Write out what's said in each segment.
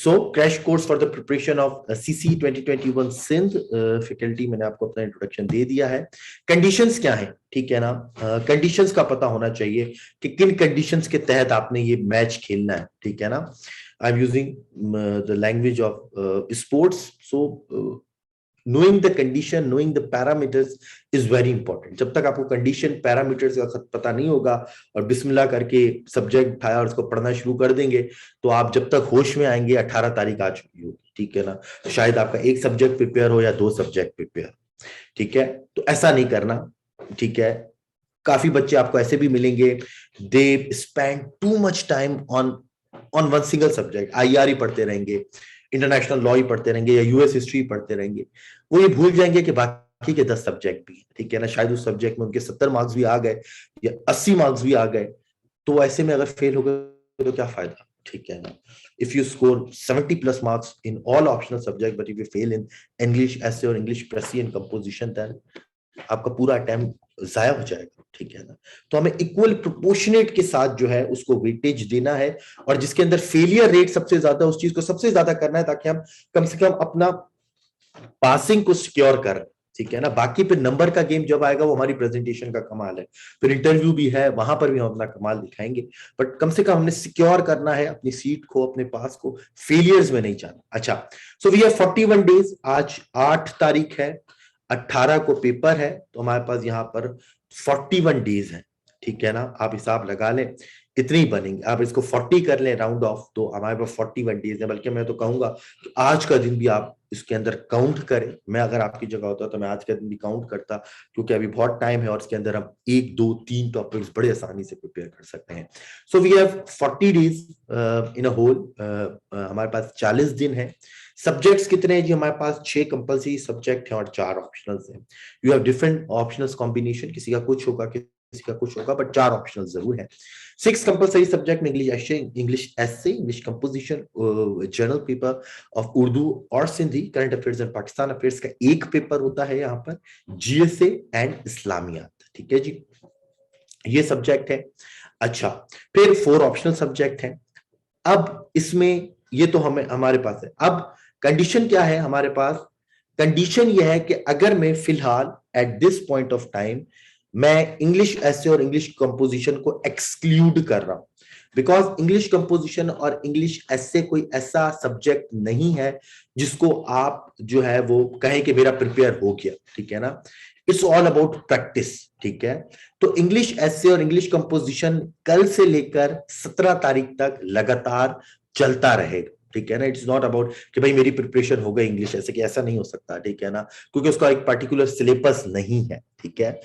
So crash course for the preparation of CC 2021 Sindh faculty, मैंने आपको अपना इंट्रोडक्शन दे दिया है। कंडीशंस क्या है, ठीक है ना, कंडीशंस का पता होना चाहिए कि किन कंडीशंस के तहत आपने ये मैच खेलना है, ठीक है ना। I am using the language of sports, so knowing the condition, knowing the parameters is very important। जब तक आपको कंडीशन पैरामीटर्स का पता नहीं होगा और बिस्मिल्लाह करके सब्जेक्ट उठाया और उसको पढ़ना शुरू कर देंगे, तो आप जब तक होश में आएंगे 18 तारीख आ चुकी होगी, ठीक है ना। तो शायद आपका एक सब्जेक्ट प्रिपेयर हो या 2 सब्जेक्ट प्रिपेयर, ठीक है। तो ऐसा नहीं करना, ठीक है। काफी बच्चे आपको ऐसे भी मिलेंगे, they spend too much time on one single subject, IR ही पढ़ते रहेंगे, इंटरनेशनल लॉ ही पढ़ते रहेंगे या यूएस हिस्ट्री पढ़ते रहेंगे। वो ये भूल जाएंगे कि बाकी के 10 सब्जेक्ट भी, ठीक है ना। शायद उस सब्जेक्ट में उनके 70 मार्क्स भी आ गए या 80 मार्क्स भी आ गए, तो ऐसे में अगर फेल हो गए तो क्या फायदा, ठीक है ना। If you score 70 plus marks in all optional subject but if you fail in English essay और English precis and composition, then आपका पूरा अटेम्प्ट जाया हो जाएगा, ठीक है ना। तो हमें इक्वल प्रोपोर्शनेट के साथ जो है उसको वेटेज देना है, और जिसके अंदर फेलियर रेट सबसे ज्यादा, उस चीज को सबसे ज्यादा करना है, ताकि हम कम से कम अपना पासिंग को सिक्योर कर, ठीक है ना। बाकी फिर नंबर का गेम जब आएगा वो हमारी प्रेजेंटेशन का कमाल है, फिर इंटरव्यू भी है, वहां पर भी हम अपना कमाल दिखाएंगे, बट कम से कम हमने सिक्योर करना है अपनी सीट को, अपने पास को, फेलियर्स में नहीं जाना। अच्छा, सो वी हैव 41 डेज, आज 8 तारीख है, 18 को पेपर है, तो हमारे पास यहाँ पर 41 डेज है, ठीक है ना। आप हिसाब लगा लें, इतने ही बनेंगे, आप इसको 40 कर लें राउंड ऑफ, तो हमारे पास 41 डेज है। बल्कि मैं तो कहूंगा कि आज का दिन भी आप इसके अंदर काउंट करें। मैं अगर आपकी जगह होता तो मैं आज का दिन भी काउंट करता, क्योंकि अभी बहुत टाइम है और इसके अंदर हम 1 2 3 टॉपिक्स बड़े आसानी से प्रिपेयर कर सकते हैं। So we have 40 days in a whole, हमारे पास 40 दिन है। सब्जेक्ट्स कितने हैं जी, हमारे पास 6 कंपल्सरी सब्जेक्ट हैं और 4 ऑप्शनल्स हैं। You have different optionals combination, किसी का कुछ होगा, किसी का कुछ होगा, बट 4 ऑप्शनल जरूर है। 6 कंपल्सरी सब्जेक्ट में English essay, English composition, general paper of Urdu और Sindhi, current affairs and Pakistan affairs का एक पेपर होता है यहाँ पर, जीएसए एंड इस्लामियात, ठीक है जी, ये सब्जेक्ट है। अच्छा, फिर 4 ऑप्शनल सब्जेक्ट हैं। अब इसमें ये तो हमें हमारे पास है। अब कंडीशन क्या है हमारे पास, कंडीशन यह है कि अगर मैं फिलहाल at this point of time मैं इंग्लिश एसे और इंग्लिश कंपोजिशन को एक्सक्लूड कर रहा हूं, बिकॉज इंग्लिश कंपोजिशन और इंग्लिश एसे कोई ऐसा सब्जेक्ट नहीं है जिसको आप जो है वो कहें कि मेरा प्रिपेयर हो गया, ठीक है ना। इट्स ऑल अबाउट प्रैक्टिस, ठीक है। तो इंग्लिश एसे और इंग्लिश कंपोजिशन कल से लेकर 17 तारीख तक लगातार चलता रहेगा, ठीक है ना। इट्स नॉट अबाउट कि भाई मेरी प्रिपरेशन हो गई इंग्लिश ऐसे, कि ऐसा नहीं हो सकता, ठीक है ना, क्योंकि उसका एक पर्टिकुलर सिलेबस नहीं है, ठीक है।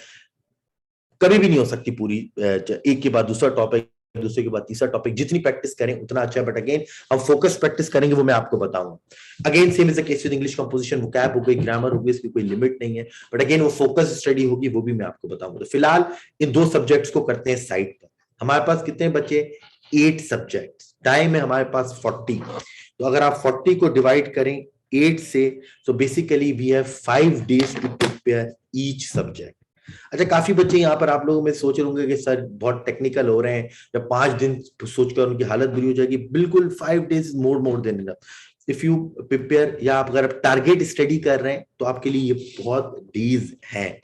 कभी भी नहीं हो सकती पूरी, एक के बाद दूसरा टॉपिक, दूसरे के बाद तीसरा टॉपिक, जितनी प्रैक्टिस करें उतना अच्छा है। बट अगेन हम फोकस प्रैक्टिस करेंगे, वो मैं आपको बताऊंगा। Again same is the case with English composition, vocab हो गई, ग्रामर हो गई, इसकी कोई लिमिट नहीं है, बट अगेन वो फोकस स्टडी होगी, वो भी मैं आपको बताऊंगा। तो फिलहाल इन 2 सब्जेक्ट्स को करते हैं साइड पर। हमारे पास कितने बचे, 8 सब्जेक्ट, टाइम है हमारे पास 40। तो अगर आप 40 को डिवाइड करें 8 से, तो basically we have 5 days to prepare each subject. अच्छा, काफी बच्चे यहाँ पर आप लोगों में सोच रहे होंगे कि सर बहुत टेक्निकल हो रहे हैं, जब 5 दिन सोचकर उनकी हालत बुरी हो जाएगी। बिल्कुल, 5 days more than enough if you prepare, या आप अगर टारगेट स्टडी कर रहे हैं तो आपके लिए ये बहुत डेज हैं।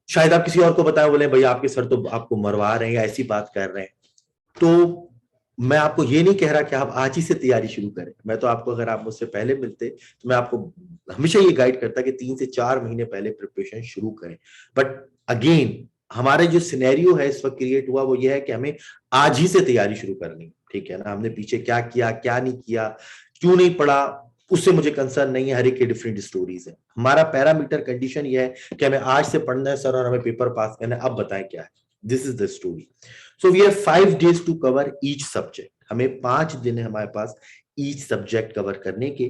शायद आप किसी और को बताएं, बोले भाई आपके सर तो आपको मरवा रहे हैं या ऐसी बात कर रहे हैं, तो मैं आपको ये नहीं कह रहा कि आप आज ही से तैयारी शुरू करें। मैं तो आपको, अगर आप मुझसे पहले मिलते तो मैं आपको हमेशा ये गाइड करता कि 3 से 4 महीने पहले प्रिपरेशन शुरू करें। बट अगेन हमारे जो सिनेरियो है इस वक्त क्रिएट हुआ वो ये है कि हमें आज ही से तैयारी शुरू करनी, ठीक है ना। हमने पीछे क्या किया, क्या नहीं किया, क्यों नहीं पढ़ा, उससे मुझे कंसर्न नहीं है। हर एक के डिफरेंट स्टोरीज है। हमारा पैरामीटर कंडीशन ये है कि हमें आज से पढ़ना है सर और हमें पेपर पास करना है। अब बताएं क्या है, this is the story. So we have 5 days to cover each subject. हमें 5 दिन है हमारे पास ईच सब्जेक्ट कवर करने के,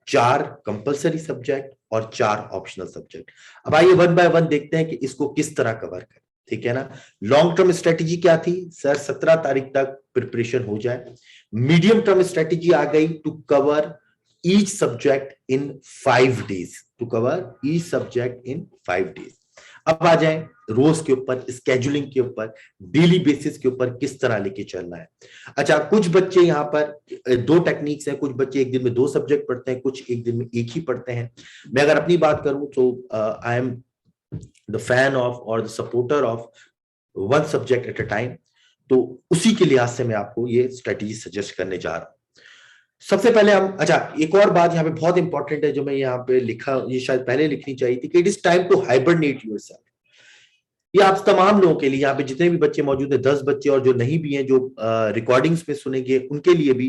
4 कंपल्सरी सब्जेक्ट और 4 ऑप्शनल सब्जेक्ट। अब आइए वन बाय वन देखते हैं कि इसको किस तरह कवर करें, ठीक है ना। लॉन्ग टर्म स्ट्रेटेजी क्या थी सर, 17 तारीख तक प्रिपरेशन हो जाए। मीडियम टर्म स्ट्रेटेजी आ गई to cover each subject in 5 days, to cover each subject in 5 days. अब आ जाए रोज के ऊपर, स्केजुलिंग के ऊपर, डेली बेसिस के ऊपर किस तरह लेके चलना है। अच्छा, कुछ बच्चे यहाँ पर दो टेक्निक्स हैं, कुछ बच्चे एक दिन में दो सब्जेक्ट पढ़ते हैं, कुछ एक दिन में एक ही पढ़ते हैं। मैं अगर अपनी बात करूं तो I am the fan of और the supporter of one subject at a time. तो उसी के लिहाज से मैं आपको ये स्ट्रेटेजी सजेस्ट करने जा रहा हूं। सबसे पहले हम, अच्छा एक और बात यहाँ पे बहुत इंपॉर्टेंट है जो मैं यहाँ पे लिखा, ये शायद पहले लिखनी चाहिए थी, कि it is time to hibernate yourself. ये आप तमाम लोगों के लिए, यहाँ पे जितने भी बच्चे मौजूद हैं, 10 बच्चे और जो नहीं भी हैं, जो रिकॉर्डिंग्स में सुनेंगे, उनके लिए भी,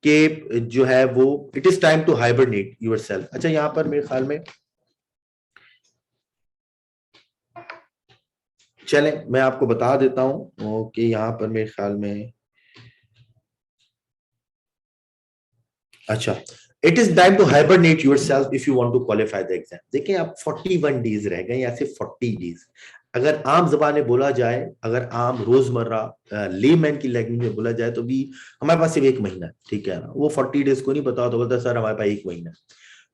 कि जो है वो it is time to hibernate yourself. अच्छा, यहाँ पर मेरे ख्याल में, चले मैं आपको बता देता हूं कि यहाँ पर मेरे ख्याल में, अच्छा, it is time to hibernate yourself if you want to qualify the exam. देखिए, आप 41 डेज रह गए या सिर्फ 40 डेज। अगर आम जबान में बोला जाए, अगर आम रोजमर्रा लेमैन की लैंग्वेज में बोला जाए, तो भी हमारे पास सिर्फ एक महीना है, ठीक है ना। वो 40 डेज को नहीं पता तो बोलता सर हमारे पास एक महीना है।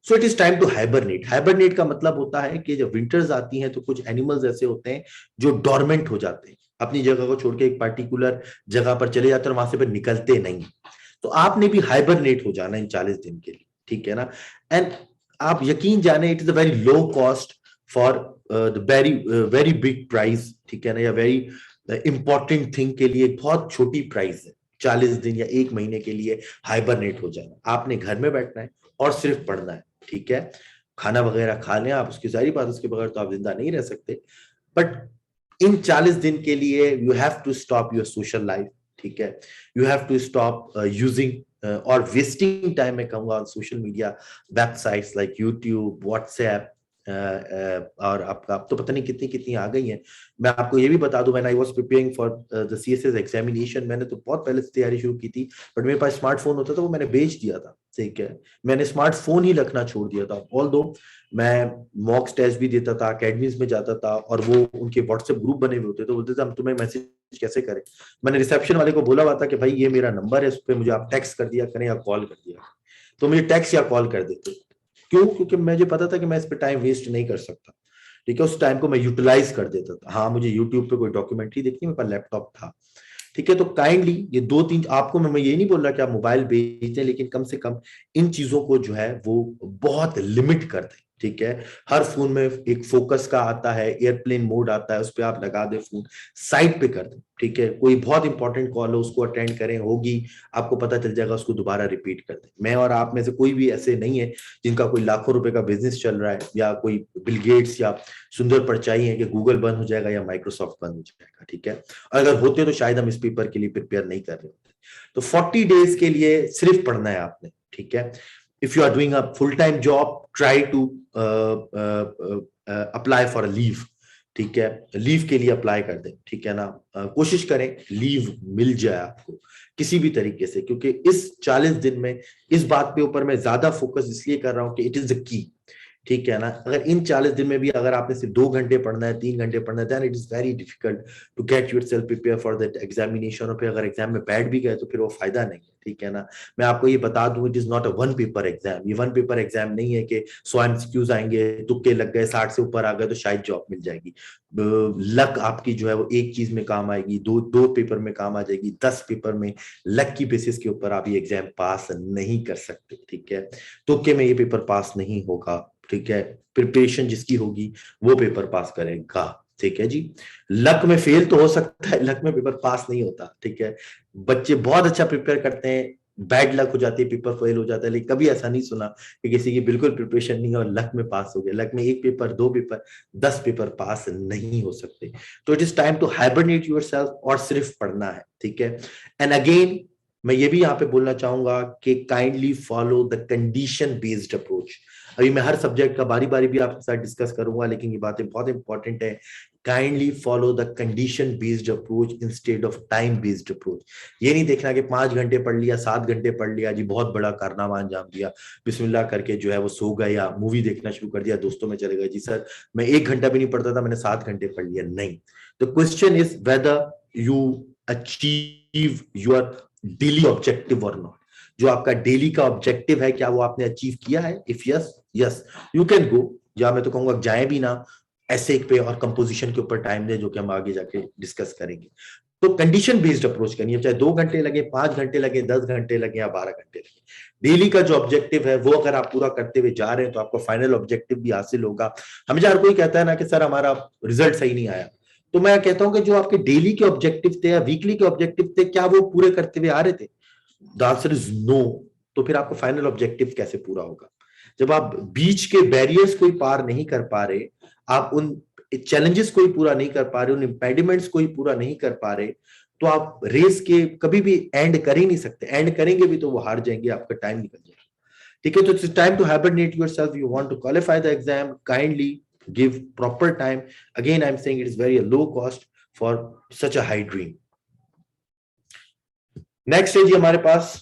So it is time to hibernate. Hibernate का मतलब होता है कि जब विंटर्स आती हैं तो कुछ एनिमल्स ऐसे होते हैं जो डोरमेंट हो जाते हैं, अपनी जगह को छोड़ के एक पर्टिकुलर जगह पर चले जाते हैं और वहां से फिर निकलते नहीं। तो आपने भी हाइबरनेट हो जाना इन 40 दिन के लिए, ठीक है ना। एंड आप यकीन जाने, it is a very low cost for the very very big price, ठीक है ना, या वेरी इंपॉर्टेंट थिंग के लिए बहुत छोटी प्राइस है। 40 दिन या एक महीने के लिए हाइबरनेट हो जाना। आपने घर में बैठना है और सिर्फ पढ़ना है, ठीक है। खाना वगैरह खा लें आप, उसकी सारी बात, उसके बगैर तो आप जिंदा नहीं रह सकते। बट इन 40 दिन के लिए you have to stop your social life, ठीक है। You have to stop using और वेस्टिंग टाइम, मैं कहूंगा, on social media websites like YouTube, WhatsApp, और आपका अब तो पता नहीं कितनी कितनी आ गई हैं। मैं आपको ये भी बता दूं, when I was preparing for the CSS examination, मैंने तो बहुत पहले से तैयारी शुरू की थी, बट मेरे पास स्मार्टफोन होता था, वो मैंने बेच दिया था, ठीक है। मैंने स्मार्टफोन ही रखना छोड़ दिया था। ऑल दो मैं मॉक टेस्ट भी देता था, अकेडमीज में जाता था, और वो उनके व्हाट्सएप ग्रुप बने हुए होते, तो बोलते थे हम तुम्हें मैसेज कैसे करें। मैंने रिसेप्शन वाले को बोला हुआ था कि भाई ये मेरा नंबर है, उस पर मुझे आप टेक्स्ट कर दिया करें या कॉल कर दिया, तो मुझे टेक्स्ट या कॉल कर देते। क्यों? क्योंकि मुझे पता था कि मैं इस पर टाइम वेस्ट नहीं कर सकता, ठीक है। उस टाइम को मैं यूटिलाइज कर देता था। हाँ, मुझे यूट्यूब पे कोई डॉक्यूमेंट्री देखनी, मेरे पास लैपटॉप था, ठीक है। तो काइंडली ये दो तीन आपको, मैं ये नहीं बोल रहा कि आप मोबाइल बेच दें, लेकिन कम से कम इन चीजों को जो है वो बहुत लिमिट कर दें, ठीक है। हर फोन में एक फोकस का आता है, एयरप्लेन मोड आता है, उस पर आप लगा दें, फोन साइड पे कर दें, ठीक है। कोई बहुत इंपॉर्टेंट कॉल हो उसको अटेंड करें, होगी आपको पता चल जाएगा, उसको दोबारा रिपीट कर दें। मैं और आप में से कोई भी ऐसे नहीं है जिनका कोई लाखों रुपए का बिजनेस चल रहा है, या कोई बिल गेट्स या सुंदर परचाई है कि गूगल बंद हो जाएगा या माइक्रोसॉफ्ट बंद हो जाएगा, ठीक है। और अगर होते तो शायद हम इस पेपर के लिए प्रिपेयर नहीं कर रहे होते। तो 40 डेज के लिए सिर्फ पढ़ना है आपने, ठीक है। If you are doing a full time job, try to apply for a leave, ठीक है। लीव के लिए अप्लाई कर दें, ठीक है ना। कोशिश करें लीव मिल जाए आपको किसी भी तरीके से, क्योंकि इस 40 दिन में इस बात पे ऊपर मैं ज्यादा फोकस इसलिए कर रहा हूं कि इट इज द की, ठीक है ना। अगर इन 40 दिन में भी अगर आपने सिर्फ 2 घंटे पढ़ना है, 3 घंटे पढ़ना है, then it is very difficult to get yourself prepare for that examination. और फिर अगर एग्जाम में बैठ भी गए तो फिर वो फायदा नहीं है, ठीक है ना। मैं आपको ये बता दूं, it is not a one paper exam. ये वन पेपर एग्जाम नहीं है कि 100 एमसीक्यूज आएंगे, तुक्के लग गए, 60 से ऊपर आ गए तो शायद जॉब मिल जाएगी। लक आपकी जो है वो एक चीज में काम आएगी, दो दो पेपर में काम आ जाएगी, 10 पेपर में लक की बेसिस के ऊपर आप ये एग्जाम पास नहीं कर सकते, ठीक है। तुक्के में ये पेपर पास नहीं होगा, ठीक है। प्रिपरेशन जिसकी होगी वो पेपर पास करेगा, ठीक है जी। लक में फेल तो हो सकता है, लक में पेपर पास नहीं होता, ठीक है। बच्चे बहुत अच्छा प्रिपेयर करते हैं, बैड लक हो जाती है, पेपर फेल हो जाता है, लेकिन कभी ऐसा नहीं सुना कि किसी की बिल्कुल प्रिपरेशन नहीं है और लक में पास हो गया। लक में एक पेपर, दो पेपर, 10 पेपर पास नहीं हो सकते। तो it is time to hibernate yourself और सिर्फ पढ़ना है, ठीक है। एंड अगेन मैं ये भी यहाँ पे बोलना चाहूंगा कि kindly follow the condition based approach. अभी मैं हर सब्जेक्ट का बारी बारी भी आपके साथ डिस्कस करूंगा, लेकिन ये बातें बहुत इंपॉर्टेंट है। Kindly follow the condition based approach instead of time based approach. ये नहीं देखना कि 5 घंटे पढ़ लिया, 7 घंटे पढ़ लिया जी, बहुत बड़ा कारनामा अंजाम दिया, बिस्मिल्लाह करके जो है वो सो गए या मूवी देखना शुरू कर दिया, दोस्तों में चले गए, जी सर मैं 1 घंटा भी नहीं पढ़ता था, मैंने 7 घंटे पढ़ लिया। नहीं, the question is whether you achieve your daily objective और नॉट। जो आपका डेली का ऑब्जेक्टिव है, क्या वो आपने अचीव किया है? If yes, yes you can go, या मैं तो कहूंगा जाए भी ना, ऐसे पे और कंपोजिशन के ऊपर टाइम दे, जो कि हम आगे जाके डिस्कस करेंगे। तो कंडीशन बेस्ड अप्रोच करनी है, चाहे 2 घंटे लगे, 5 घंटे लगे, 10 घंटे लगे या 12 घंटे लगे। डेली का जो ऑब्जेक्टिव है वो अगर आप पूरा करते हुए जा रहे हैं तो आपको फाइनल ऑब्जेक्टिव भी हासिल होगा। हमें हर कोई कहता है ना कि सर हमारा रिजल्ट सही नहीं आया, तो मैं कहता हूं कि जो आपके डेली के ऑब्जेक्टिव थे या वीकली के ऑब्जेक्टिव थे, क्या वो पूरे करते हुए आ रहे थे? The answer is no. तो फिर आपको फाइनल ऑब्जेक्टिव कैसे पूरा होगा? जब आप बीच के बैरियर्स को पार नहीं कर पा रहे, आप उन चैलेंजेस को ही पूरा नहीं कर पा रहे, उन इंपेडिमेंट्स को ही पूरा नहीं कर पा रहे, तो आप रेस के कभी भी एंड कर ही नहीं सकते। एंड करेंगे भी तो वो हार जाएंगे, आपका टाइम निकल जाएगा। ठीक है, तो it's time to hibernate yourself. You want to qualify the exam, kindly give proper time. Again I am saying it is very low cost for such a high dream. Next है जी हमारे पास,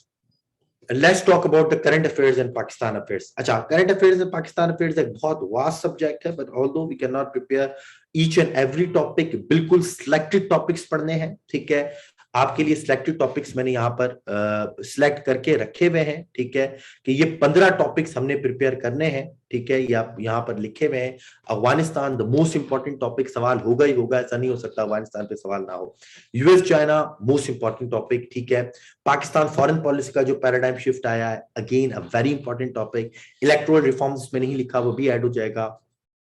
let's talk about the current affairs and Pakistan affairs. अच्छा, current affairs and Pakistan affairs एक बहुत vast subject है, but although we can not prepare each and every topic, बिल्कुल selected topics पढ़ने हैं। ठीक है, आपके लिए सिलेक्टेड टॉपिक्स मैंने यहाँ पर सिलेक्ट करके रखे हुए हैं। ठीक है, कि ये 15 टॉपिक्स हमने प्रिपेयर करने हैं। ठीक है, ये आप यहाँ पर लिखे हुए हैं। Afghanistan the most important topic, सवाल होगा ही होगा, ऐसा नहीं हो सकता अफगानिस्तान पे सवाल ना हो। US China most important topic. ठीक है, पाकिस्तान फॉरेन पॉलिसी का जो पैराडाइम शिफ्ट आया है, again a very important topic. Electoral reforms में नहीं लिखा, वो भी ऐड हो जाएगा,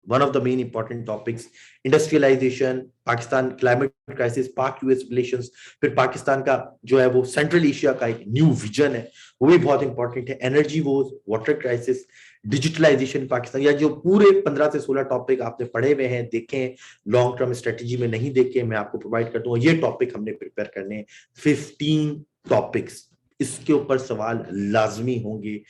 one of the main important topics. Industrialisation, Pakistan climate crisis, Pak US relations, फिर पाकिस्तान का जो है वो सेंट्रल एशिया का एक न्यू विजन है, वो भी बहुत इंपॉर्टेंट है। Energy wars, water crisis, digitalisation Pakistan, या जो पूरे 15 से 16 टॉपिक आपने पढ़े हुए हैं, देखें, लॉन्ग टर्म स्ट्रेटेजी में नहीं देखे, मैं आपको प्रोवाइड करता हूँ। ये टॉपिक हमने प्रिपेयर करने हैं, 15 टॉपिक्स, इसके ऊपर सवाल लाजमी होंगे,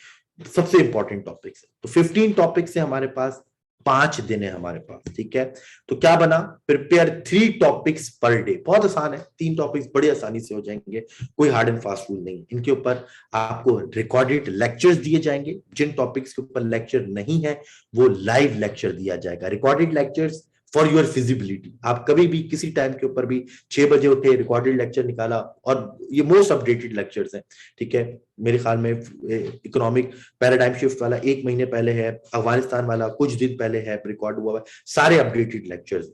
सबसे इंपॉर्टेंट टॉपिक्स। तो 15 टॉपिक्स से हमारे पास 5 दिन है हमारे पास। ठीक है, तो क्या बना, प्रिपेयर 3 टॉपिक्स पर डे। बहुत आसान है, 3 टॉपिक्स बड़ी आसानी से हो जाएंगे, कोई हार्ड एंड फास्ट रूल नहीं। इनके ऊपर आपको रिकॉर्डेड लेक्चर्स दिए जाएंगे, जिन टॉपिक्स के ऊपर लेक्चर नहीं है वो लाइव लेक्चर दिया जाएगा। Recorded lectures for your feasibility, आप कभी भी किसी टाइम के ऊपर भी 6 बजे उठे, रिकॉर्डेड लेक्चर निकाला, और ये मोस्ट अपडेटेड लेक्चर्स हैं। ठीक है, मेरे ख्याल में इकोनॉमिक पैराडाइम शिफ्ट वाला 1 महीने पहले है, अफगानिस्तान वाला कुछ दिन पहले है, रिकॉर्ड हुआ है, सारे अपडेटेड लेक्चर्स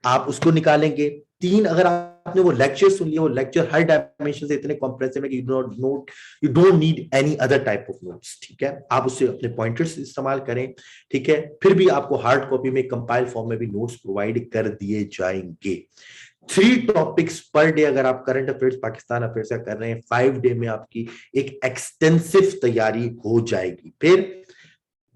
आप उसको निकालेंगे। 3, अगर आपने वो लेक्चर सुन लिया, वो लेक्चर हर डायमेंशन से इतने कॉम्प्रेसिव है कि you don't need any other type of notes. ठीक है, आप उससे अपने पॉइंटर्स इस्तेमाल करें। ठीक है, फिर भी आपको हार्ड कॉपी में कंपाइल फॉर्म में भी नोट्स प्रोवाइड कर दिए जाएंगे। 3 टॉपिक्स पर डे अगर आप करंट अफेयर्स पाकिस्तान अफेयर्स का कर रहे हैं, 5 डे में आपकी एक एक्सटेंसिव तैयारी हो जाएगी। फिर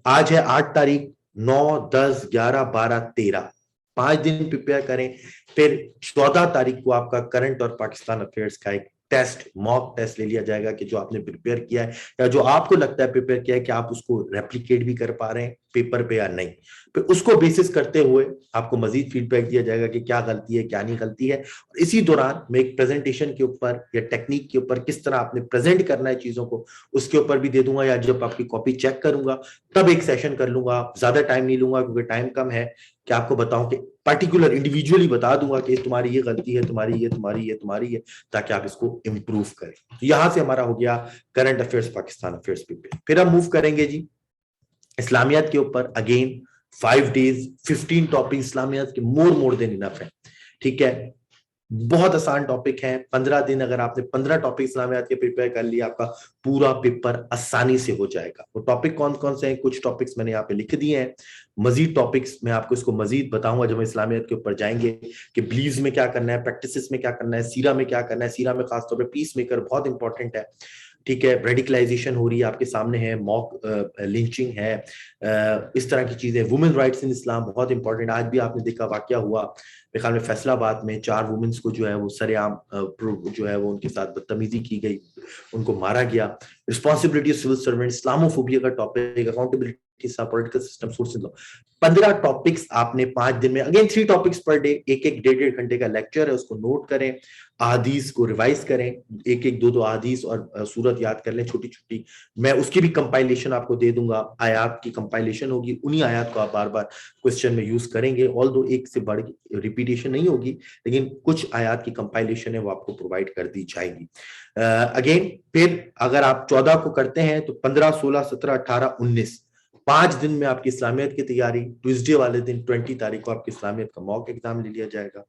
आज है 8 तारीख, 9, 10, 11, 12, 13, 5 दिन प्रिपेयर करें। फिर 14 तारीख को आपका करंट और पाकिस्तान अफेयर्स का एक टेस्ट, मॉक टेस्ट ले लिया जाएगा कि जो आपने प्रिपेयर किया है या जो आपको लगता है प्रिपेयर किया है, कि आप उसको रेप्लिकेट भी कर पा रहे हैं पेपर पे या नहीं। फिर उसको बेसिस करते हुए आपको मजीद फीडबैक दिया जाएगा कि क्या गलती है, क्या नहीं गलती है। और इसी दौरान मैं एक प्रेजेंटेशन के ऊपर या टेक्निक के ऊपर, किस तरह आपने प्रेजेंट करना है चीजों को, उसके ऊपर भी दे दूंगा, या जब आपकी कॉपी चेक करूंगा तब एक सेशन कर लूंगा। ज्यादा टाइम नहीं लूंगा क्योंकि टाइम कम है, कि आपको बताऊं कि पर्टिकुलर इंडिविजुअली बता दूंगा कि तुम्हारी ये गलती है, तुम्हारी ये, तुम्हारी ये, तुम्हारी ये, ताकि आप इसको इंप्रूव करें। तो यहां से हमारा हो गया करंट अफेयर्स पाकिस्तान अफेयर्स पे। फिर हम मूव करेंगे जी इस्लामियात के ऊपर। अगेन 5 डेज, 15 टॉपिक इस्लामियात के, मोर देन इनफ है। ठीक है, बहुत आसान टॉपिक है। 15 दिन अगर आपने 15 टॉपिक इस्लामियात के प्रिपेयर कर लिया, आपका पूरा पेपर आसानी से हो जाएगा। वो टॉपिक कौन कौन से हैं, कुछ टॉपिक्स मैंने यहाँ पे लिख दिए हैं। मजीद टॉपिक्स मैं आपको इसको मजीद बताऊंगा जब हम इस्लामियात के ऊपर जाएंगे, कि बिलीव्स में क्या करना है, प्रैक्टिसेस में क्या करना है, सीरा में क्या करना है। सीरा में खासतौर पर पीस मेकर बहुत इंपॉर्टेंट है। ठीक है, रेडिकलाइजेशन हो रही है आपके सामने है, मॉक लिंचिंग है, इस तरह की चीजें। वुमेन राइट्स इन इस्लाम बहुत इंपॉर्टेंट। आज भी आपने देखा वाकया हुआ मेरे ख्याल में फैसलाबाद में, 4 वुमेन्स को जो है वो सरेआम जो है वो उनके साथ बदतमीजी की गई, उनको मारा गया। Responsibility of civil servant, Islamophobia का topic, accountability, political system, sources law. 15 topics आपने 5 दिन में, अगेन 3 टॉपिक्स पर डे, एक 1.5 घंटे का लेक्चर है, उसको नोट करें, अहादीस को रिवाइज करें, एक 2 अहादीस और सूरत याद कर लें छोटी छोटी। मैं उसकी भी कंपाइलेशन आपको दे दूंगा, आयात की कंपाइलेशन होगी, उन्हीं आयात को आप बार बार क्वेश्चन में यूज करेंगे। ऑल्दो एक से बढ़ रिपीटेशन नहीं होगी, लेकिन कुछ आयात की कंपाइलेशन है वो आपको प्रोवाइड कर दी जाएगी। अगेन फिर अगर आप 14 को करते हैं तो 15, 16, 17, 18, 19 5 दिन में आपकी इस्लामियत की तैयारी, ट्यूसडे वाले दिन 20 तारीख को आपकी इस्लामियत का मॉक एग्जाम ले लिया जाएगा,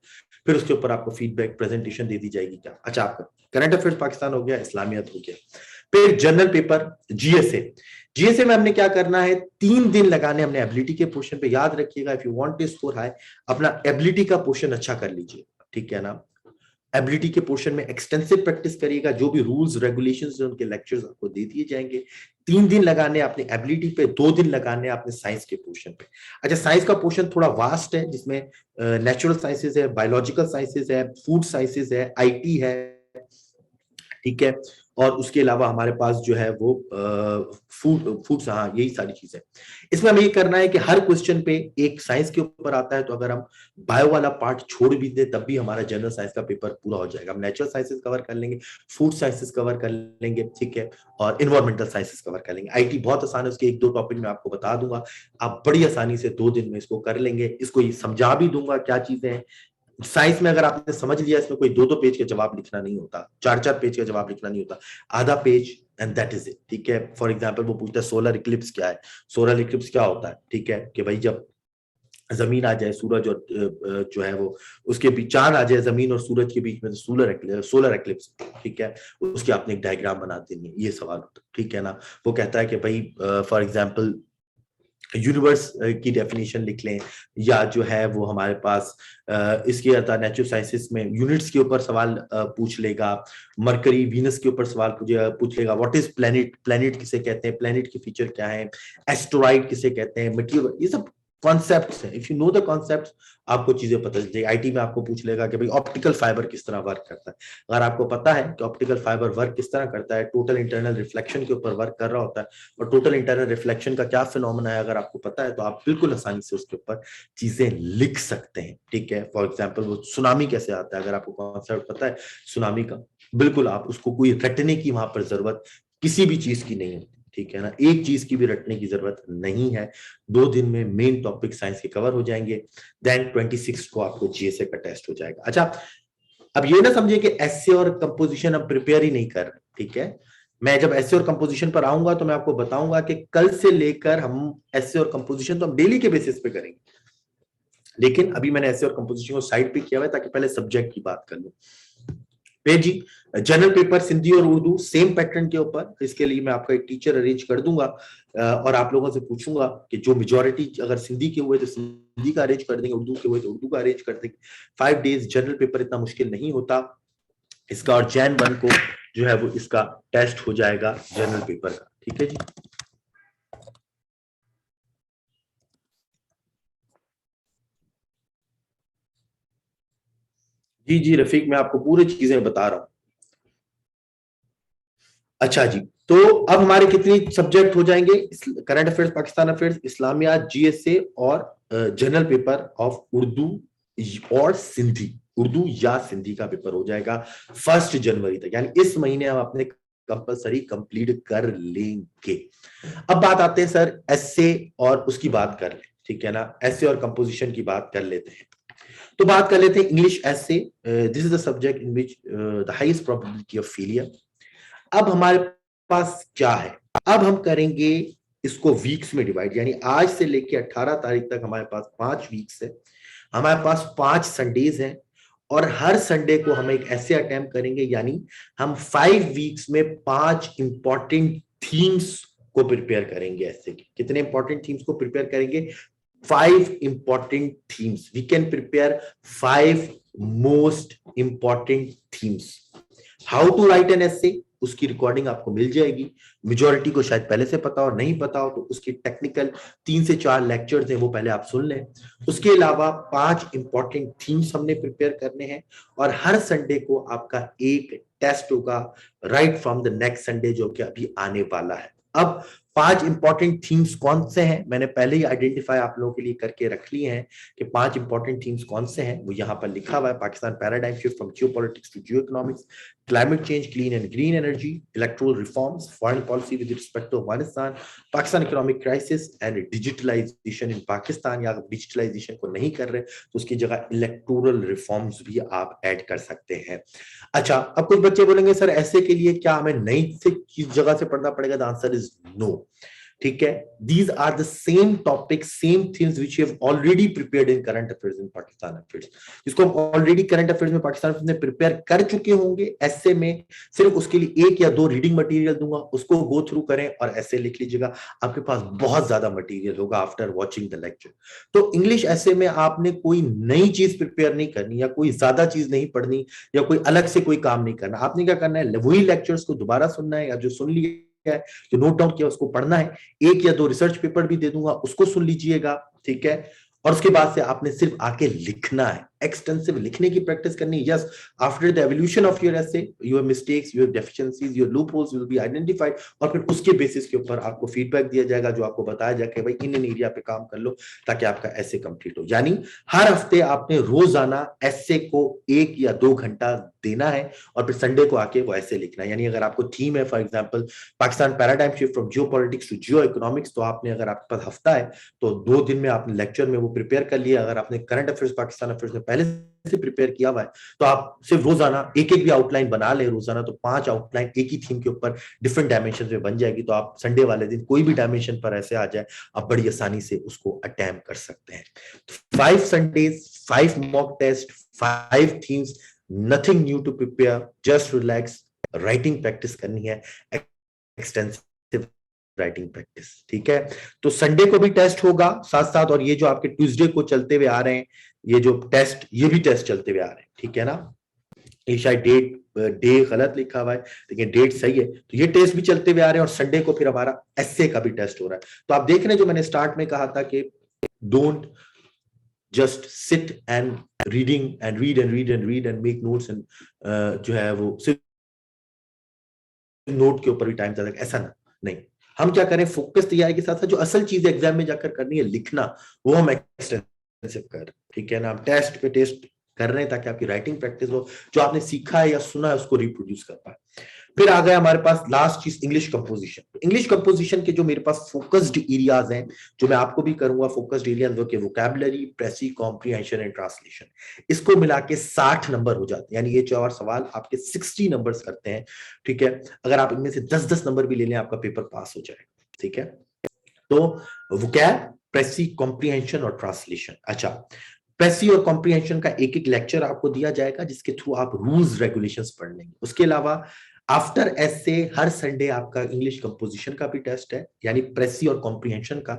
फिर उसके ऊपर आपको फीडबैक प्रेजेंटेशन दे दी जाएगी। क्या अच्छा, आपका करंट अफेयर्स पाकिस्तान हो गया, इस्लामियत हो गया। फिर जनरल पेपर जीएसए। जीएसए में हमने क्या करना है, 3 दिन लगाने हमने एबिलिटी के पोर्शन पे। याद रखिएगा, if you want to score high, अपना एबिलिटी का पोर्शन अच्छा कर लीजिए, ठीक है ना। एबिलिटी के पोर्शन में एक्सटेंसिव प्रैक्टिस करिएगा, जो भी रूल्स रेगुलेशंस हैं उनके लेक्चर्स आपको दे दिए जाएंगे। 3 दिन लगाने अपने एबिलिटी पे, 2 दिन लगाने अपने साइंस के पोर्शन पे। अच्छा, साइंस का पोर्शन थोड़ा वास्ट है, जिसमें नेचुरल साइंसेज है, बायोलॉजिकल साइंसेज है, फूड साइंसेज है, आईटी है, ठीक है। और उसके अलावा हमारे पास जो है वो फूड, हाँ, यही सारी चीजें। इसमें हमें ये करना है कि हर क्वेश्चन पे एक साइंस के ऊपर आता है, तो अगर हम बायो वाला पार्ट छोड़ भी दे तब भी हमारा जनरल साइंस का पेपर पूरा हो जाएगा। हम नेचुरल साइंसेस कवर कर लेंगे, फूड साइंसेस कवर कर लेंगे, ठीक है, और इन्वायरमेंटल साइंसेस कवर कर लेंगे। आईटी बहुत आसान है, उसके 1-2 टॉपिक मैं आपको बता दूंगा, आप बड़ी आसानी से 2 दिन में इसको कर लेंगे। इसको समझा भी दूंगा क्या चीजें हैं। साइंस में अगर आपने समझ लिया, इसमें कोई 2-2 पेज का जवाब लिखना नहीं होता, 4-4 पेज का जवाब लिखना नहीं होता, आधा page and that is it, ठीक है। फॉर एग्जांपल वो पूछता है सोलर इक्लिप्स क्या है। सोलर इक्लिप्स क्या होता है, ठीक है, कि भाई जब जमीन आ जाए, सूरज और जो है वो उसके बीच, चांद आ जाए जमीन और सूरज के बीच में, सोलर एक्लिप्स, ठीक है, उसकी आपने एक डायग्राम बना देनी है, ये सवाल होता है, ठीक है ना। वो कहता है कि भाई फॉर एग्जांपल यूनिवर्स की डेफिनेशन लिख लें, या जो है वो हमारे पास इसके आता नेचुरल साइंसेस में यूनिट्स के ऊपर सवाल पूछ लेगा, मरकरी वीनस के ऊपर सवाल पूछ लेगा, व्हाट इज प्लेनेट, प्लेनेट किसे कहते हैं, प्लेनेट के फीचर क्या है, एस्टेरॉइड किसे कहते हैं, मटीरियल, ये सब कॉन्सेप्ट्स हैं। If you know the concepts, आपको चीजें पता चल जाएगी। आईटी में आपको पूछ लेगा कि भाई ऑप्टिकल फाइबर किस तरह वर्क करता है। अगर आपको पता है कि ऑप्टिकल फाइबर वर्क किस तरह करता है, टोटल इंटरनल रिफ्लेक्शन के ऊपर वर्क कर रहा होता है, और टोटल इंटरनल रिफ्लेक्शन का क्या फिनोमेना है, अगर आपको पता है, तो आप बिल्कुल आसानी से उसके ऊपर चीजें लिख सकते हैं, ठीक है। फॉर एग्जांपल वो सुनामी कैसे आता है, अगर आपको कॉन्सेप्ट पता है सुनामी का, बिल्कुल आप उसको कोई रटने की वहां पर जरूरत किसी भी चीज की नहीं होती, ठीक है ना, एक चीज की भी रटने की जरूरत नहीं है। 2 दिन में मेन टॉपिक साइंस के कवर हो जाएंगे। देन 26 को आपको जीएसए का टेस्ट हो जाएगा। अच्छा, अब ये ना समझिए कि एसए और कंपोजिशन अब प्रिपेयर ही नहीं कर रहे, ठीक है। मैं जब एसए और कंपोजिशन पर आऊंगा तो मैं आपको बताऊंगा कि कल से लेकर हम एसए और कंपोजिशन तो हम डेली के बेसिस पे करेंगे, लेकिन अभी मैंने एसए और कंपोजिशन को साइड पे किया हुआ है ताकि पहले सब्जेक्ट की बात कर लूं। फिर जी, जनरल पेपर सिंधी और उर्दू सेम पैटर्न के ऊपर, इसके लिए मैं आपका एक टीचर अरेंज कर दूंगा, और आप लोगों से पूछूंगा कि जो मेजोरिटी अगर सिंधी के हुए तो सिंधी का अरेंज कर देंगे, उर्दू के हुए तो उर्दू का अरेंज कर देंगे। 5 डेज जनरल पेपर इतना मुश्किल नहीं होता इसका, और जैन 1 को जो है वो इसका टेस्ट हो जाएगा जनरल पेपर का, ठीक है जी। जी जी रफीक, मैं आपको पूरी चीजें बता रहा हूं। अच्छा जी, तो अब हमारे कितनी सब्जेक्ट हो जाएंगे, करंट अफेयर्स, पाकिस्तान अफेयर्स, इस्लामियात, जीएसए और जनरल पेपर ऑफ उर्दू और सिंधी, उर्दू या सिंधी का पेपर हो जाएगा 1 जनवरी तक, यानी इस महीने हम अपने कंपलसरी कंप्लीट कर लेंगे। अब बात आते हैं सर एसए और उसकी बात कर ले, ठीक है ना, एसए और कंपोजिशन की बात कर लेते हैं। तो बात कर लेते हैं English essay. This is the subject in which the highest probability of failure. अब हमारे पास क्या है, अब हम करेंगे इसको वीक्स में डिवाइड, यानी आज से लेके 18 तारीख तक हमारे पास 5 वीक्स है, हमारे पास 5 संडेज हैं, और हर संडे को हम एक ऐसे अटेम्प्ट करेंगे, यानी हम 5 वीक्स में 5 इंपॉर्टेंट थीम्स को प्रिपेयर करेंगे। ऐसे कितने इंपॉर्टेंट थीम्स को प्रिपेयर करेंगे, 5 important themes. We can prepare 5 most important themes. How to write an essay, उसकी रिकॉर्डिंग आपको मिल जाएगी। मेजॉरिटी को शायद पहले से पता हो, नहीं पता हो तो उसकी टेक्निकल 3 से 4 लेक्चर्स हैं, वो पहले आप सुन लें। उसके अलावा 5 इंपॉर्टेंट थीम्स हमने प्रिपेयर करने हैं, और हर संडे को आपका एक टेस्ट होगा right from the next Sunday, जो कि अभी आने वाला है। अब 5 इंपॉर्टेंट थीम्स कौन से हैं, मैंने पहले ही आइडेंटिफाई आप लोगों के लिए करके रख लिए हैं कि 5 इंपॉर्टेंट थीम्स कौन से हैं। वो यहाँ पर लिखा हुआ है, Pakistan paradigm shift from geopolitics to geoeconomics, climate change, clean and green energy, electoral reforms, foreign policy with respect to Afghanistan, Pakistan economic crisis and digitalization in Pakistan। या अगर digitalization को नहीं कर रहे तो उसकी जगह electoral reforms भी आप ऐड कर सकते हैं। अच्छा, अब कुछ बच्चे बोलेंगे सर ऐसे के लिए क्या हमें नई से किस जगह से पढ़ना पड़ेगा, द आंसर इज नो। ठीक है, these are the same topics, same themes which you have already prepared in current affairs in Pakistan affairs, जिसको हम ऑलरेडी करंट अफेयर्स में पाकिस्तान में प्रिपेयर कर चुके होंगे ऐसे में। सिर्फ उसके लिए 1 या 2 रीडिंग मटेरियल दूंगा, उसको गो थ्रू करें और ऐसे लिख लीजिएगा। आपके पास बहुत ज्यादा मटेरियल होगा आफ्टर वॉचिंग द लेक्चर। तो इंग्लिश ऐसे में आपने कोई नई चीज प्रिपेयर नहीं करनी, या कोई ज्यादा चीज नहीं पढ़नी, या कोई अलग से कोई काम नहीं करना। आपने क्या करना है, वही लेक्चर्स को दोबारा सुनना है, या जो सुन लिया है, जो नोट डाउन किया उसको पढ़ना है। 1 या 2 रिसर्च पेपर भी दे दूंगा, उसको सुन लीजिएगा, ठीक है। और उसके बाद से आपने सिर्फ आके लिखना है, एक्सटेंसिव लिखने की प्रैक्टिस करनी है। Yes, after the evolution of your essay, your mistakes, your deficiencies, your loop holes will be identified, और फिर उसके बेसिस के ऊपर आपको फीडबैक दिया जाएगा, जो आपको बताया जाएगा कि भाई इन एरिया पे काम कर लो ताकि आपका एसे कंप्लीट हो। यानी हर हफ्ते आपने रोजाना एसे को 1 या 2 घंटा देना है, और फिर संडे को आके वो ऐसे लिखना है। यानी अगर आपको थीम है, for example Pakistan paradigm shift from geopolitics to geoeconomics, तो आपने, अगर आपके पास हफ्ता है तो 2 दिन में आपने लेक्चर में वो प्रिपेयर कर लिया। अगर आपने करंट अफेयर्स पाकिस्तान अफेयर्स में पहले से प्रिपेयर किया हुआ है, तो आप सिर्फ रोजाना एक एक भी आउटलाइन बना ले रोजाना, तो 5 आउटलाइन एक ही थीम के ऊपर डिफरेंट डायमेंशन में बन जाएगी। तो आप संडे वाले दिन कोई भी डायमेंशन पर ऐसे आ जाए, आप बड़ी आसानी से उसको अटेम्प्ट कर सकते हैं। 5 Sundays, 5 mock test, 5 themes, nothing new to prepare, just relax, writing practice करनी है, एक्सटेंसिव राइटिंग प्रैक्टिस, ठीक है। तो संडे को भी टेस्ट होगा साथ साथ, और ये जो आपके ट्यूसडे को चलते हुए आ रहे हैं, ये जो टेस्ट, ये भी टेस्ट चलते हुए आ रहे हैं, ठीक है ना। ये शायद डे गलत लिखा हुआ है, लेकिन डेट सही है। तो ये टेस्ट भी चलते हुए आ रहे हैं, और संडे को फिर हमारा एसे का भी टेस्ट हो रहा है। तो आप देख रहे हैं, जो मैंने स्टार्ट में कहा था कि don't just sit and reading and read and read and read and make notes, and जो है वो सिर्फ नोट के ऊपर भी टाइम ज्यादा, ऐसा ना, नहीं। हम क्या करें, फोकस तैयारी के साथ साथ जो असल चीज एग्जाम में जाकर करनी है, लिखना, वो हम एक्सटेंसिव कर, ठीक है ना। हम टेस्ट पे टेस्ट कर रहे हैं ताकि आपकी राइटिंग प्रैक्टिस हो, जो आपने सीखा है या सुना है उसको रिप्रोड्यूस कर पाए। फिर आ गया हमारे पास लास्ट चीज, इंग्लिश कंपोजिशन। इंग्लिश कंपोजिशन के जो मेरे पास फोकस्ड एरियाज हैं, जो मैं आपको भी करूंगा, फोकस्ड एरियाज वो के वोकैबुलरी, प्रेसी, कॉम्प्रिहेंशन एंड ट्रांसलेशन, इसको मिला के 60 नंबर हो जाते हैं। यानी ये 4 सवाल आपके 60 नंबर्स करते हैं, ठीक है। अगर आप इनमें से 10-10 नंबर भी ले लें, आपका पेपर पास हो जाएगा, ठीक है। तो वोकैब, प्रेसी, कॉम्प्रिहेंशन और ट्रांसलेशन। अच्छा, प्रेसी और कॉम्प्रिहेंशन का एक एक लेक्चर आपको दिया जाएगा, जिसके थ्रू आप रूल्स रेगुलेशंस पढ़ लेंगे। उसके अलावा आफ्टर एसे हर संडे आपका इंग्लिश कंपोजिशन का भी टेस्ट है, यानी प्रेसी और कॉम्प्रिहेंशन का,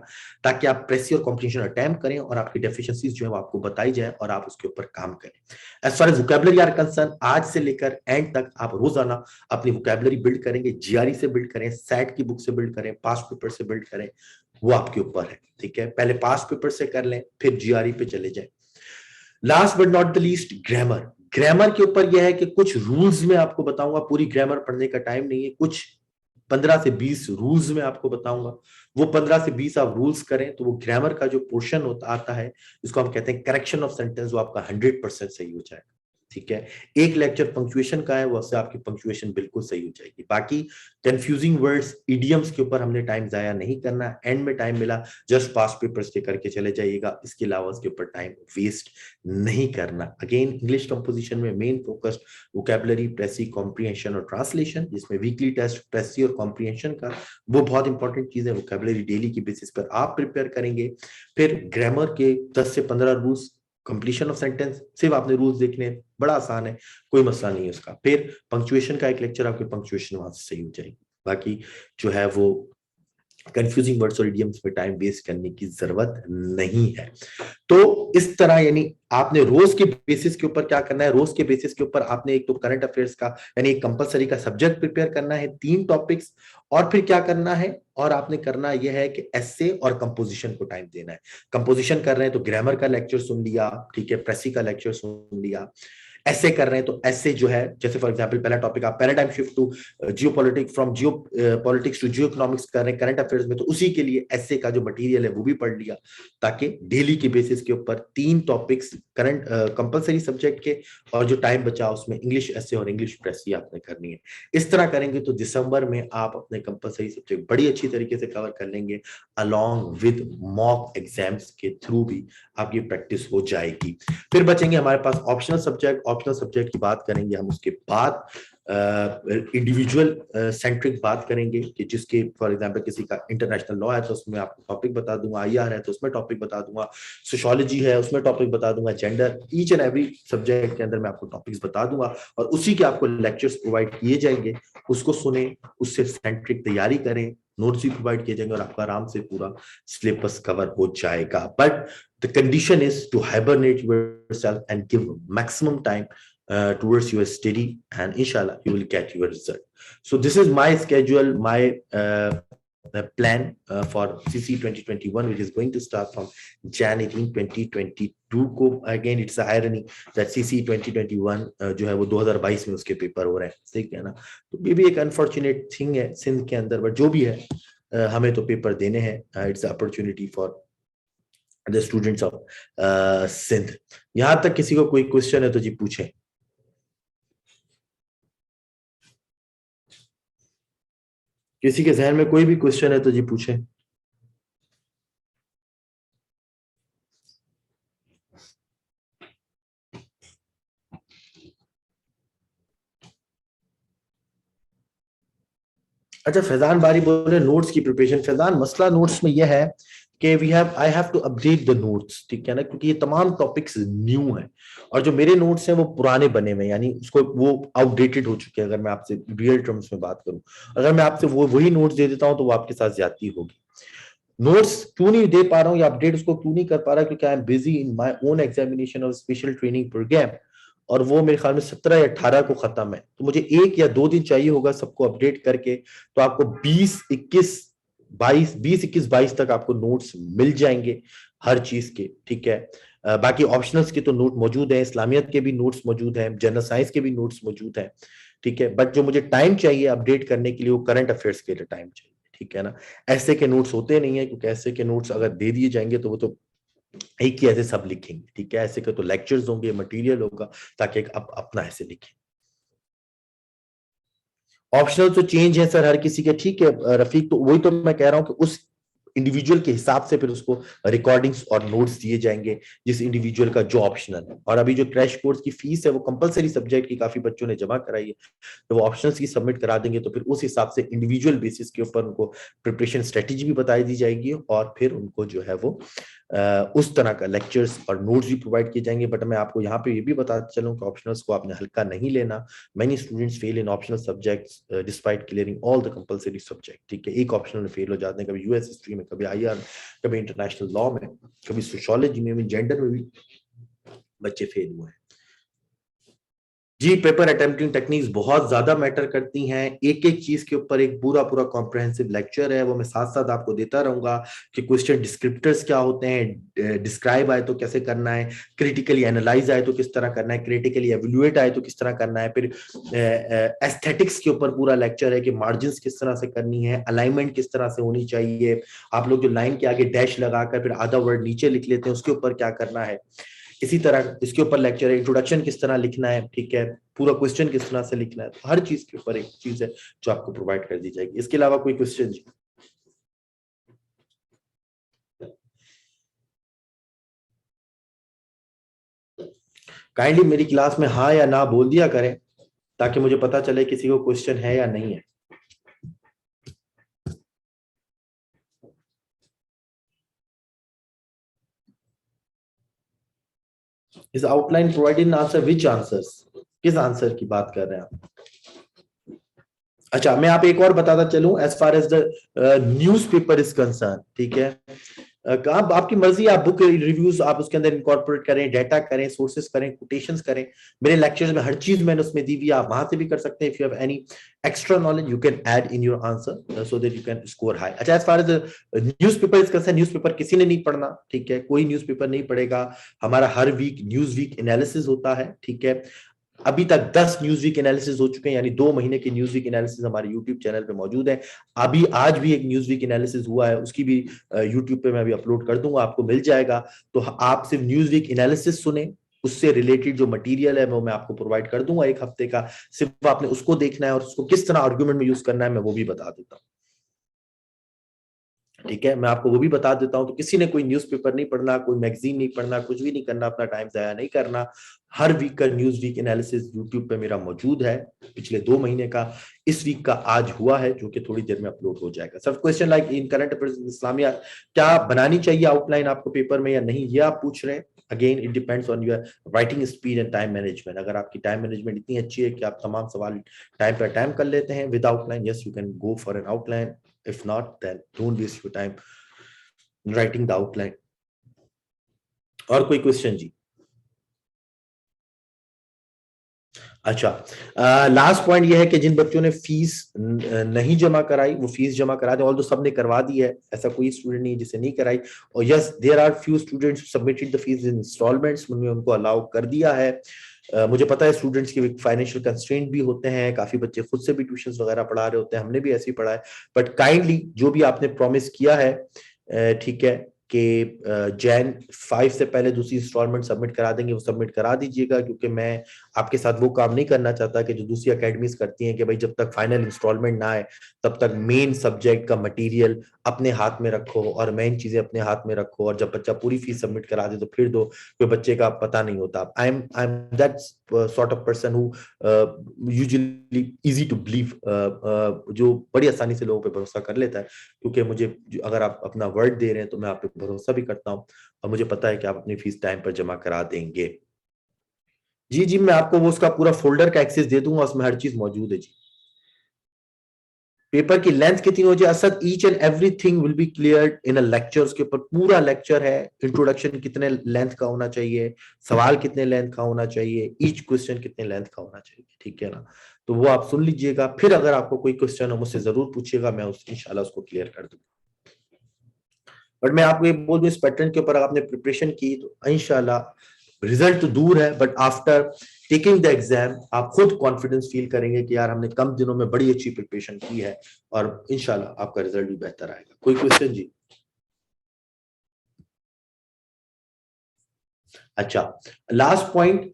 ताकि आप प्रेसी और कॉम्प्रिहेंशन अटेम्प्ट करें और आपकी डेफिशिएंसीज जो है वो आपको बताई जाए और आप उसके ऊपर काम करें। As far as vocabulary are concern, आज से लेकर एंड तक आप रोजाना अपनी वोकैबुलरी बिल्ड करेंगे, जीआरई से बिल्ड करें, सैट की बुक से बिल्ड करें, पास्ट पेपर से बिल्ड करें, वो आपके ऊपर है, ठीक है। पहले पास्ट पेपर से कर लें, फिर जीआरई पे चले जाए। Last but not the least, grammar. Grammar के ऊपर यह है कि कुछ रूल्स में आपको बताऊंगा, पूरी ग्रामर पढ़ने का टाइम नहीं है, कुछ 15 से 20 रूल्स में आपको बताऊंगा। वो 15 से 20 आप रूल्स करें तो वो ग्रामर का जो पोर्शन होता आता है, जिसको हम कहते हैं करेक्शन ऑफ सेंटेंस, वो आपका 100% सही हो जाएगा, ठीक है। एक लेक्चर पंक्चुएशन का है, वो से आपकी पंक्चुएशन बिल्कुल सही हो जाएगी। बाकी कंफ्यूजिंग वर्ड्स, इडियम्स के ऊपर हमने टाइम जाया नहीं करना। एंड में टाइम मिला, जस्ट पास्ट पेपर्स के करके चले जाइएगा, इसके अलावा उसके ऊपर टाइम वेस्ट नहीं करना। अगेन, इंग्लिश कंपोजिशन में मेन फोकस वोकैबुलरी, प्रेसी, कॉम्प्रिहेंशन और ट्रांसलेशन, जिसमें वीकली टेस्ट प्रेसी और कॉम्प्रिहेंशन का, वो बहुत इंपॉर्टेंट चीज है। वोकैबुलरी डेली की बेसिस पर आप प्रिपेयर करेंगे। फिर ग्रामर के 10 से 15 रूल्स, कंप्लीशन ऑफ सेंटेंस सिर्फ आपने रूल्स देखने, बड़ा आसान है, कोई मसला नहीं है उसका। फिर पंक्चुएशन का एक लेक्चर, आपकी पंक्चुएशन वहां से सही हो जाएगी। बाकी जो है वो कंफ्यूजिंग वर्ड्स और इडियम्स पे टाइम वेस्ट करने की जरूरत नहीं है। तो इस तरह, यानी आपने रोज के बेसिस के ऊपर क्या करना है, रोज के बेसिस के ऊपर आपने एक तो करंट अफेयर्स का, यानी एक कंपलसरी का सब्जेक्ट प्रिपेयर करना है, 3 टॉपिक्स, और फिर क्या करना है, और आपने करना यह है कि एसे और कंपोजिशन को टाइम देना है। कंपोजिशन कर रहे हैं तो ग्रामर का लेक्चर सुन लिया, ठीक है, प्रेसी का लेक्चर सुन लिया। ऐसे कर रहे हैं तो ऐसे जो है, जैसे फॉर एग्जांपल पहला टॉपिक आप paradigm shift to geopolitics, from geopolitics to geoeconomics कर रहे हैं करंट अफेयर्स में, तो उसी के लिए ऐसे का जो मटेरियल है वो भी पढ़ लिया, ताकि डेली के बेसिस के ऊपर 3 टॉपिक्स करंट कंपलसरी सब्जेक्ट के, और जो टाइम बचा उसमें इंग्लिश ऐसे और इंग्लिश प्रेसी आपने करनी है। इस तरह करेंगे तो दिसंबर में आप अपने कंपलसरी सब्जेक्ट बड़ी अच्छी तरीके से कवर कर लेंगे, अलॉन्ग विद मॉक एग्जाम्स के थ्रू भी आपकी प्रैक्टिस हो जाएगी। फिर बचेंगे हमारे पास ऑप्शनल सब्जेक्ट। ऑप्शनल सब्जेक्ट की बात करेंगे हम उसके बाद। इंडिविजुअल सेंट्रिक बात करेंगे कि जिसके फॉर एग्जांपल किसी का इंटरनेशनल लॉ है तो उसमें आपको टॉपिक बता दूंगा, आईआर है तो उसमें टॉपिक बता दूंगा, सोशियोलॉजी है उसमें टॉपिक बता दूंगा, gender, each and every subject के अंदर मैं आपको टॉपिक्स बता दूंगा और उसी के आपको लेक्चर्स प्रोवाइड किए जाएंगे, उसको सुने, उससे सेंट्रिक तैयारी करें, नोट्स भी प्रोवाइड किए जाएंगे और आपका आराम से पूरा सिलेबस कवर हो जाएगा। But the condition is to hibernate yourself and give maximum time towards your study, and inshallah you will get your result. So this is my schedule, my plan for CC 2021, which is going to start from Jan 18 2022 को। again it's a irony that CC 2021 जो है वो 2022 में उसके paper हो रहे हैं, ठीक है ना। तो ये भी एक अनफॉर्चुनेट थिंग है सिंध के अंदर, बट जो भी है हमें तो पेपर देने हैं। It's opportunity for the students of Sindh. यहां तक किसी को कोई क्वेश्चन है तो जी पूछें। किसी के जहन में कोई भी क्वेश्चन है तो जी पूछें। अच्छा, फैजान बारी बोल रहे नोट्स की प्रिपरेशन। फैजान मसला नोट्स में यह है कि I have to update the notes, ठीक है ना, क्योंकि ये तमाम टॉपिक्स न्यू हैं और जो मेरे नोट्स हैं वो पुराने बने हुए हैं, यानी उसको वो आउटडेटेड हो चुके हैं। अगर मैं आपसे रियल टर्म्स में बात करूं, अगर मैं आपसे वो वही नोट्स दे देता हूं तो वो आपके साथ ज्यादती होगी। नोट्स क्यों नहीं दे पा रहा हूँ या अपडेट उसको क्यों नहीं कर पा रहा, क्योंकि I am busy in my own examination of special training program, और वो मेरे ख्याल में 17 या 18 को खत्म है। तो मुझे 1 या 2 दिन चाहिए होगा सबको अपडेट करके, तो आपको 20, 21, 22 तक आपको नोट्स मिल जाएंगे हर चीज के, ठीक है। बाकी ऑप्शनल्स के तो नोट मौजूद है, इस्लामियत के भी नोट्स मौजूद हैं, जनरल साइंस के भी नोट्स मौजूद हैं, ठीक है। बट जो मुझे टाइम चाहिए अपडेट करने के लिए वो करंट अफेयर्स के लिए टाइम चाहिए, ठीक है ना। ऐसे के नोट्स होते नहीं है, क्योंकि ऐसे के नोट्स अगर दे दिए जाएंगे तो वो तो एक ही ऐसे सब लिखेंगे, ठीक है। ऐसे के तो लेक्चर्स होंगे, मटेरियल होगा, ताकि एक अपना ऐसे लिखें। ऑप्शनल तो चेंज है सर हर किसी के, ठीक है रफीक, तो वही तो मैं कह रहा हूं कि उस इंडिविजुअल के हिसाब से फिर उसको रिकॉर्डिंग्स और नोट्स दिए जाएंगे जिस इंडिविजुअल का जो ऑप्शनल है। और अभी जो क्रैश कोर्स की फीस है वो कंपलसरी सब्जेक्ट की काफी बच्चों ने जमा कराई है, तो वो ऑप्शंस की सबमिट करा देंगे तो फिर उस हिसाब से इंडिविजुअल बेसिस के ऊपर उनको प्रिपरेशन स्ट्रेटेजी भी बताई दी जाएगी और फिर उनको जो है वो उस तरह का लेक्चर्स और नोट्स भी प्रोवाइड किए जाएंगे। बट मैं आपको यहाँ पे ये भी बताता चलूँ कि ऑप्शनल्स को आपने हल्का नहीं लेना। Many students fail in optional subjects despite clearing all the compulsory subject, ठीक है। एक ऑप्शनल में फेल हो जाते हैं, कभी यूएस हिस्ट्री में, कभी आईआर, कभी इंटरनेशनल लॉ में, कभी सोशियोलॉजी में भी, जेंडर में भी बच्चे फेल हुए हैं। जी, पेपर अटेम्प्टिंग टेक्निक्स बहुत ज्यादा मैटर करती हैं। एक एक चीज के ऊपर एक पूरा पूरा कॉम्प्रहेंसिव लेक्चर है, वो मैं साथ साथ आपको देता रहूंगा कि क्वेश्चन डिस्क्रिप्टर्स क्या होते हैं, डिस्क्राइब आए तो कैसे करना है, क्रिटिकली एनालाइज आए तो किस तरह करना है, क्रिटिकली एवेल्युएट आए तो किस तरह करना है, फिर एस्थेटिक्स के ऊपर पूरा लेक्चर है कि मार्जिन किस तरह से करनी है, अलाइनमेंट किस तरह से होनी चाहिए, आप लोग जो लाइन के आगे डैश लगाकर फिर आधा वर्ड नीचे लिख लेते हैं उसके ऊपर क्या करना है। इसी तरह इसके ऊपर लेक्चर है, इंट्रोडक्शन किस तरह लिखना है, ठीक है, पूरा क्वेश्चन किस तरह से लिखना है। तो हर चीज के ऊपर एक चीज है जो आपको प्रोवाइड कर दी जाएगी। इसके अलावा कोई क्वेश्चन जी? काइंडली मेरी क्लास में हाँ या ना बोल दिया करें ताकि मुझे पता चले किसी को क्वेश्चन है या नहीं है। इस outline provided answer which answers, किस आंसर की बात कर रहे हैं आप? अच्छा, मैं आप एक और बताता चलूं, as far as the newspaper is concern, ठीक है। आप आपकी मर्जी, आप बुक रिव्यूज आप उसके अंदर इनकॉर्पोरेट करें, डेटा करें, सोर्सेस करें, कोटेशंस करें। मेरे लेक्चर्स में हर चीज मैंने उसमें दी हुई, आप वहां से भी कर सकते हैं। If you have any extra knowledge you can add in your answer so that you can score high. अच्छा, as far as newspaper is concern, newspaper किसी ने नहीं पढ़ना, ठीक है, कोई न्यूज पेपर नहीं पढ़ेगा। हमारा हर वीक न्यूज वीक एनालिसिस होता है, ठीक है। अभी तक 10 न्यूज वीक एनालिसिस हो चुके हैं, यानी 2 महीने के न्यूज वीक एनालिसिस हमारे यूट्यूब चैनल पे मौजूद है। अभी आज भी एक न्यूज वीक एनालिसिस हुआ है, उसकी भी यूट्यूब पे मैं अभी अपलोड कर दूंगा, आपको मिल जाएगा। तो आप सिर्फ न्यूज वीक एनालिसिस सुने, उससे रिलेटेड जो मटेरियल है वो मैं आपको प्रोवाइड कर दूंगा 1 हफ्ते का। सिर्फ आपने उसको देखना है और उसको किस तरह आर्गुमेंट में यूज करना है मैं वो भी बता देता हूँ। ठीक है, मैं आपको वो भी बता देता हूं। तो किसी ने कोई न्यूज़पेपर नहीं पढ़ना, कोई मैगजीन नहीं पढ़ना, कुछ भी नहीं करना, अपना टाइम जाया नहीं करना। हर वीक का न्यूज वीक एनालिसिस यूट्यूब पे मेरा मौजूद है, पिछले 2 महीने का। इस वीक का आज हुआ है, जो कि थोड़ी देर में अपलोड हो जाएगा। सब question like in current affairs Islamia, क्या बनानी चाहिए आउटलाइन आपको पेपर में या नहीं, ये आप पूछ रहे हैं। Again it depends on your writing speed and time management. अगर आपकी टाइम मैनेजमेंट इतनी अच्छी है कि आप तमाम सवाल टाइम पर टाइम कर लेते हैं with outline, yes you can go for an outline. If not, then don't waste your time writing the outline. और कोई क्वेश्चन जी? अच्छा, लास्ट पॉइंट ये है कि जिन बच्चों ने फीस नहीं जमा कराई वो फीस जमा करा दें। ऑल्दो सबने करवा दी है, ऐसा कोई स्टूडेंट नहीं जिसे नहीं कराई। और yes, there are few students submitted the fees in installments, उनमें उनको अलाउ कर दिया है। मुझे पता है स्टूडेंट्स के फाइनेंशियल कंस्ट्रेंट भी होते हैं, काफी बच्चे खुद से भी ट्यूशंस वगैरह पढ़ा रहे होते हैं, हमने भी ऐसे ही पढ़ा है। बट काइंडली जो भी आपने प्रॉमिस किया है, ठीक है, कि Jan 5 से पहले दूसरी इंस्टॉलमेंट सबमिट करा देंगे, वो सबमिट करा दीजिएगा। क्योंकि मैं आपके साथ वो काम नहीं करना चाहता कि जो दूसरी अकेडमीज करती हैं कि भाई जब तक फाइनल इंस्टॉलमेंट ना आए तब तक मेन सब्जेक्ट का मटेरियल अपने हाथ में रखो और मेन चीजें अपने हाथ में रखो, और जब बच्चा पूरी फीस सबमिट करा दे तो फिर दो, कोई बच्चे का पता नहीं होता। I am that sort of person who usually easy to believe, जो बड़ी आसानी से लोगों पे भरोसा कर लेता है। क्योंकि मुझे अगर आप अपना वर्ड दे रहे हैं तो मैं आप पे भरोसा भी करता हूँ, और मुझे पता है कि आप अपनी फीस टाइम पर जमा करा देंगे। जी जी, मैं आपको वो उसका पूरा फोल्डर का एक्सेस दे दूंगा, उसमें हर चीज मौजूद है जी। पेपर की लेंथ कितनी हो जाए Asad, each and everything will be clear in a lecture. उसके ऊपर पूरा लेक्चर है। इंट्रोडक्शन कितने लेंथ का होना चाहिए, सवाल कितने लेंथ का होना चाहिए, ईच क्वेश्चन कितने लेंथ का होना चाहिए, ठीक है ना। तो वो आप सुन लीजिएगा, फिर अगर आपको कोई क्वेश्चन हो मुझसे जरूर पूछिएगा, मैं इंशाल्लाह उसको क्लियर कर दूंगा। बट मैं आपको ये बोल दूं, इस पैटर्न के ऊपर आपने प्रिपरेशन की तो इंशाल्लाह रिजल्ट तो दूर है, but after taking the exam आप खुद कॉन्फिडेंस फील करेंगे कि यार हमने कम दिनों में बड़ी अच्छी प्रिपरेशन की है, और इंशाल्लाह आपका रिजल्ट भी बेहतर आएगा। कोई क्वेश्चन जी? अच्छा, last point,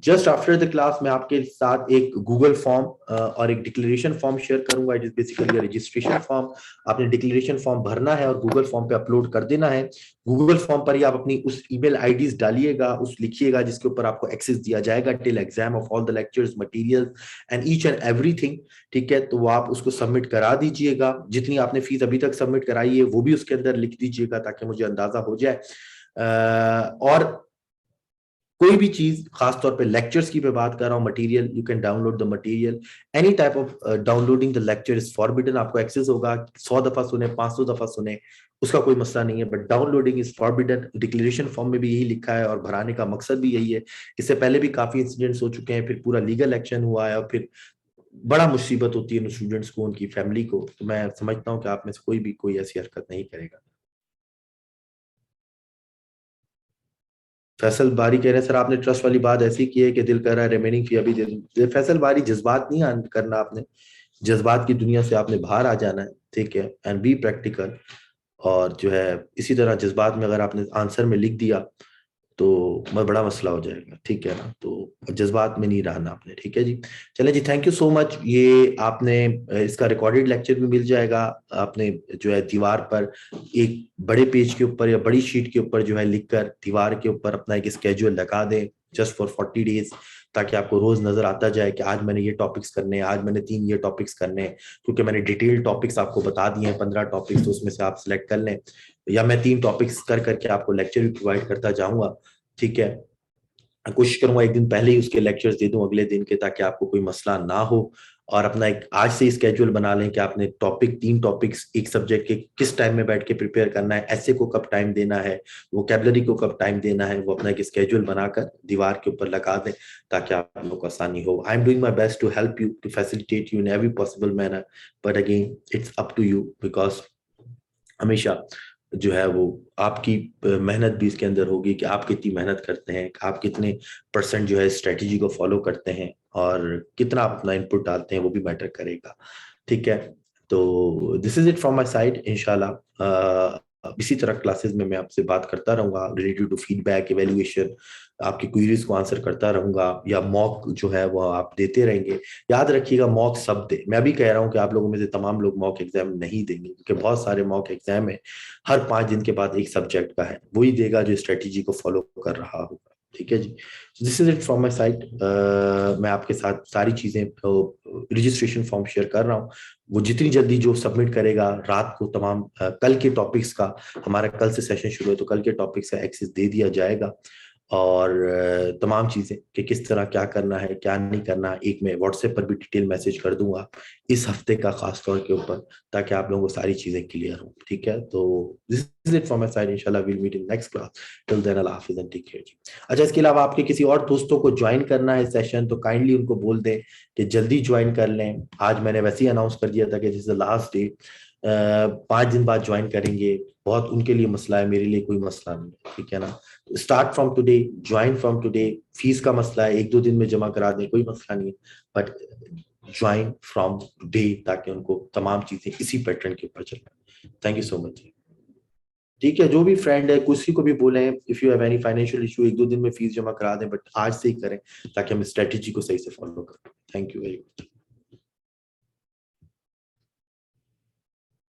just after the class मैं आपके साथ एक गूगल फॉर्म और एक डिक्लेरेशन फॉर्म शेयर करूंगा। It is basically registration form. आपने डिक्लेरेशन फॉर्म भरना है और गूगल फॉर्म पे अपलोड कर देना है। गूगल फॉर्म पर ही आप अपनी उस ईमेल आईडीज डालिएगा, उस लिखिएगा जिसके ऊपर आपको एक्सेस दिया जाएगा till exam of all the lectures material and each and everything. ठीक है, तो वो आप उसको सबमिट करा दीजिएगा। जितनी आपने फीस अभी तक सबमिट कराई है वो भी उसके अंदर लिख दीजिएगा ताकि मुझे अंदाजा हो जाए। और कोई भी चीज, खासतौर पे लेक्चर्स की मैं बात कर रहा हूँ, material you can download the material. Any type of downloading the lecture is forbidden. आपको एक्सेस होगा, 100 दफा सुने, 500 दफा सुने, उसका कोई मसला नहीं है, but downloading is forbidden. Declaration form में भी यही लिखा है और भराने का मकसद भी यही है। इससे पहले भी काफी इंसिडेंट्स हो चुके हैं, फिर पूरा लीगल एक्शन हुआ है और फिर बड़ा मुसीबत होती है उन स्टूडेंट्स को, उनकी फैमिली को। तो मैं समझता हूँ कि आप में से कोई भी कोई ऐसी हरकत नहीं करेगा। फैसल बारी कह रहे हैं सर आपने ट्रस्ट वाली बात ऐसी की है कि दिल कर रहा है रिमेनिंग फी अभी दे दूं। फैसल बारी, जज्बात नहीं करना आपने, जज्बात की दुनिया से आपने बाहर आ जाना है, ठीक है, एंड बी प्रैक्टिकल। और जो है इसी तरह जज्बात में अगर आपने आंसर में लिख दिया तो बहुत बड़ा मसला हो जाएगा, ठीक है ना। तो जज्बात में नहीं रहना आपने, ठीक है जी। चले जी, थैंक यू सो मच। ये आपने इसका रिकॉर्डेड लेक्चर भी मिल जाएगा। आपने जो है दीवार पर एक बड़े पेज के ऊपर या बड़ी शीट के ऊपर जो है लिखकर दीवार के ऊपर अपना एक स्केड्यूल लगा दें जस्ट फॉर 40 डेज, ताकि आपको रोज नजर आता जाए कि आज मैंने ये टॉपिक्स करने हैं, आज मैंने 3 ये टॉपिक्स करने हैं। क्योंकि मैंने डिटेल टॉपिक्स आपको बता दिए हैं, 15 टॉपिक्स, तो उसमें से आप सिलेक्ट कर लें, या मैं 3 टॉपिक्स कर करके आपको लेक्चर भी प्रोवाइड करता जाऊंगा, ठीक है। कोशिश करूंगा एक दिन पहले ही उसके लेक्चर्स दे दूं अगले दिन के, ताकि आपको कोई मसला ना हो। और अपना एक आज से स्केड्यूल बना लें कि आपने 3 टॉपिक्स एक सब्जेक्ट के किस टाइम में बैठ के प्रिपेयर करना है, ऐसे को कब टाइम देना है, वोकैबुलरी को कब टाइम देना है, वो अपना एक स्केड्यूल बनाकर दीवार के ऊपर लगा दें ताकि आप लोगों को आसानी हो। I am doing my best to help you, to facilitate you in every possible manner, but again it's up to you, because हमेशा जो है वो आपकी मेहनत भी इसके अंदर होगी कि आप कितनी मेहनत करते हैं, आप कितने परसेंट जो है स्ट्रेटेजी को फॉलो करते हैं, और कितना आप अपना इनपुट डालते हैं वो भी मैटर करेगा, ठीक है। तो this is it from my side इंशाल्लाह। इसी तरह क्लासेस में मैं आपसे बात करता रहूंगा रिलेटेड टू फीडबैक, इवेल्युएशन, आपकी क्वेरीज को आंसर करता रहूंगा, या मॉक जो है वो आप देते रहेंगे। याद रखिएगा मॉक सब दे। मैं भी कह रहा हूं कि आप लोगों में से तमाम लोग मॉक एग्जाम नहीं देंगे, क्योंकि बहुत सारे मॉक एग्जाम है हर 5 दिन के बाद एक सब्जेक्ट का है, वही देगा जो स्ट्रेटेजी को फॉलो कर रहा होगा। ठीक है जी, this is it from my side. मैं आपके साथ सारी चीजें रजिस्ट्रेशन फॉर्म शेयर कर रहा हूँ। वो जितनी जल्दी जो सबमिट करेगा रात को तमाम कल के टॉपिक्स का, हमारा कल से सेशन शुरू है तो कल के टॉपिक्स का एक्सेस दे दिया जाएगा। और तमाम चीजें कि किस तरह क्या करना है क्या नहीं करना, एक मैं व्हाट्सएप पर भी डिटेल मैसेज कर दूंगा इस हफ्ते का खास तौर के ऊपर, ताकि आप लोगों को सारी चीजें क्लियर हो। ठीक है, तो this is it from my side. इंशाल्लाह will meet in next class. Till then अल्लाह हाफिज़ एंड टेक केयर जी। अच्छा, इसके अलावा आपके किसी और दोस्तों को ज्वाइन करना है सेशन तो काइंडली उनको बोल दें कि जल्दी ज्वाइन कर लें। आज मैंने वैसे ही अनाउंस कर दिया था कि this is the last day, 5 दिन बाद ज्वाइन करेंगे। बहुत उनके लिए मसला है, मेरे लिए कोई मसला नहीं है। ठीक है ना, start from today, join from today. Fees का मसला है, 1-2 दिन में जमा करा दें, कोई मसला नहीं है, बट ज्वाइन फ्रॉम टुडे ताकि उनको तमाम चीजें इसी पैटर्न के ऊपर चले। Thank you so much. ठीक है, जो भी फ्रेंड है किसी को भी बोले if you have any financial issue 1-2 दिन में फीस जमा करा दें, बट आज से ही करें ताकि हम स्ट्रेटेजी को सही से फॉलो करें। Thank you very much.